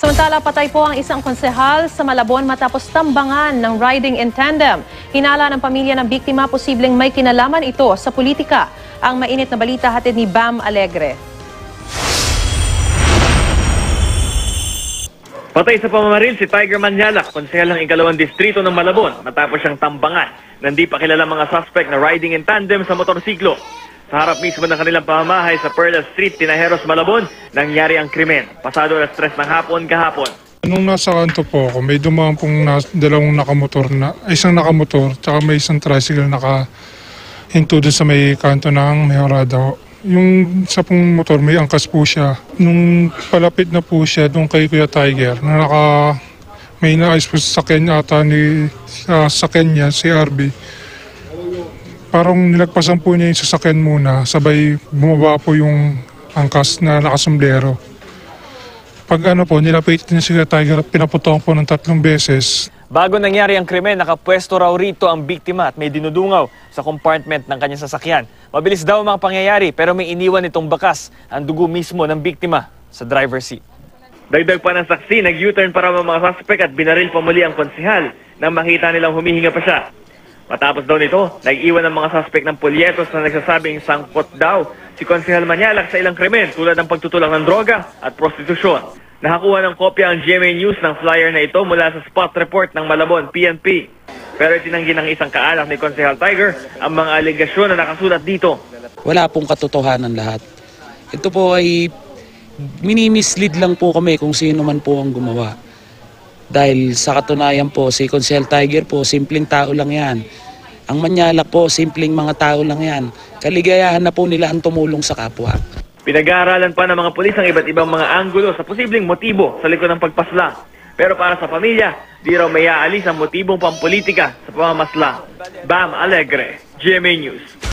Samantala, patay po ang isang konsehal sa Malabon matapos tambangan ng riding in tandem. Hinala ng pamilya ng biktima, posibleng may kinalaman ito sa politika. Ang mainit na balita hatid ni Bam Alegre. Patay sa pamamaril si Tiger Manyalak, konsehal ng ikalawang distrito ng Malabon, matapos siyang tambangan ng di pa kilala mga suspect na riding in tandem sa motorsiklo. Sa harap mismo ng kanilang pamamahay sa Perla Street, Tinajeros, Malabon, nangyari ang krimen. Pasado alas 3 ng hapon kahapon. Nung nasa kanto po ako, may dumaan pong dalawang nakamotor isang nakamotor, tsaka may isang tricycle nakahinto doon sa may kanto ng Mejorado. Yung sa pong motor, may angkas po siya. Nung palapit na po siya doon kay Kuya Tiger, na may naayos po sa sakyan ata sa Kenya, si RB. Parang nilagpasan po niya yung sasakyan muna, sabay bumaba po yung angkas na nakasombrero. Pag nilapit niya si Kuya Tiger at pinaputong po ng 3 beses. Bago nangyari ang krimen, nakapwesto raw rito ang biktima at may dinudungaw sa compartment ng kanyang sasakyan. Mabilis daw ang mga pangyayari pero may iniwan itong bakas ang dugo mismo ng biktima sa driver's seat. Dagdag pa ng saksi, nag-U-turn para ang mga suspect at binaril pa muli ang konsehal nang makita nilang humihinga pa siya. Matapos daw nito, nag-iwan ng mga suspect ng polyetos na nagsasabing sangkot daw si Konsehal Manyalak sa ilang krimen tulad ng pagtutulak ng droga at prostitusyon. Nakakuha ng kopya ang GMA News ng flyer na ito mula sa spot report ng Malabon PNP. Pero itinanggi ng isang kaanak ni Konsehal Tiger ang mga alegasyon na nakasulat dito. Wala pong katotohanan lahat. Ito po ay mini-mislead lang po kami kung sino man po ang gumawa. Dahil sa katunayan po, si Konsehal Tiger po, simpleng tao lang yan. Ang Manyalak po, simpleng mga tao lang yan. Kaligayahan na po nila ang tumulong sa kapwa. Pinag-aaralan pa ng mga pulis ang iba't ibang mga anggulo sa posibleng motibo sa likod ng pagpaslang. Pero para sa pamilya, di raw may aalis ang motibong pampolitika sa pamamaslang. Bam Alegre, GMA News.